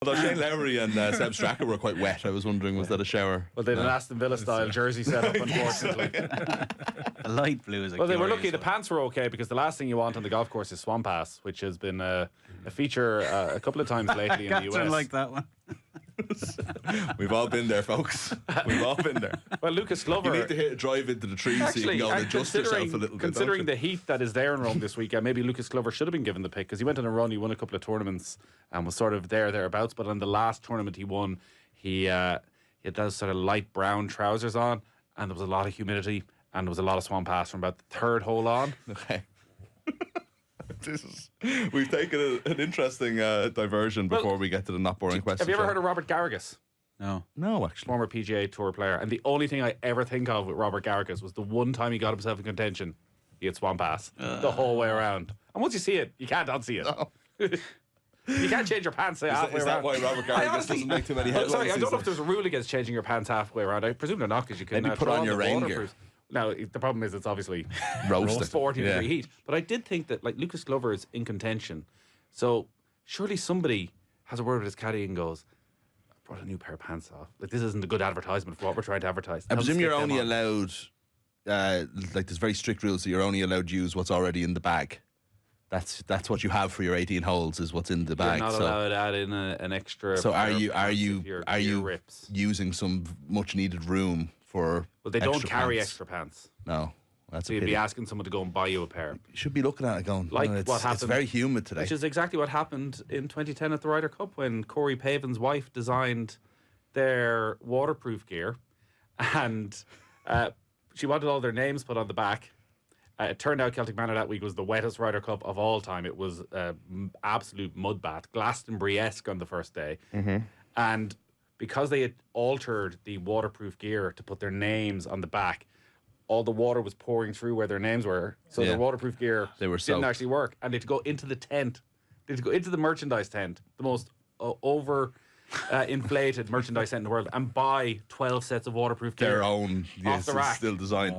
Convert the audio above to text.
Although Shane Lowry and Seb Straka were quite wet, I was wondering, was that a shower? Well, they had an Aston Villa style jersey set up, unfortunately. A light blue is a Well, they were lucky the pants were okay, because the last thing you want on the golf course is swamp pass, which has been a feature a couple of times lately in the US. I like that one. We've all been there, folks. We've all been there. Well, Lucas Glover. You need to hit a drive into the trees so you can go and adjust yourself a little bit. Considering the heat that is there in Rome this weekend, maybe Lucas Glover should have been given the pick, because he went on a run, he won a couple of tournaments and was sort of thereabouts. But on the last tournament he won, he had those sort of light brown trousers on, and there was a lot of humidity, and there was a lot of swamp pass from about the third hole on. Okay. We've taken an interesting diversion before we get to the not boring question. Have you ever heard of Robert Garrigus? No, actually. Former PGA Tour player. And the only thing I ever think of with Robert Garrigus was the one time he got himself in contention, he had swamp pass the whole way around. And once you see it, you can't unsee it. No. You can't change your pants halfway around. Is that why Robert Garrigus doesn't make too many headlines? Sorry, I don't know if there's a rule against changing your pants halfway around. I presume they're not, because you can maybe put on your rain gear. Now, the problem is it's obviously roasted 40 degree heat. But I did think that, like, Lucas Glover is in contention. So surely somebody has a word with his caddy and goes, I brought a new pair of pants off. Like, this isn't a good advertisement for what we're trying to advertise. I presume you're only allowed, like, there's very strict rules, so you're only allowed to use what's already in the bag. That's what you have for your 18 holes, is what's in the bag. You're not allowed to add in an extra. So are you rips. using some much needed room for? Well, they don't carry pants? extra pants. No, that's so you'd be asking someone to go and buy you a pair. You should be looking at it going, like what happened. It's very humid today, which is exactly what happened in 2010 at the Ryder Cup, when Corey Pavin's wife designed their waterproof gear, and she wanted all their names put on the back. It turned out Celtic Manor that week was the wettest Ryder Cup of all time. It was absolute mudbath, Glastonbury-esque on the first day. Mm-hmm. And because they had altered the waterproof gear to put their names on the back, all the water was pouring through where their names were. So their waterproof gear didn't actually work. And they had to go into the tent. They had to go into the merchandise tent, the most inflated merchandise tent in the world, and buy 12 sets of waterproof gear. Their own, off the rack. Still designed.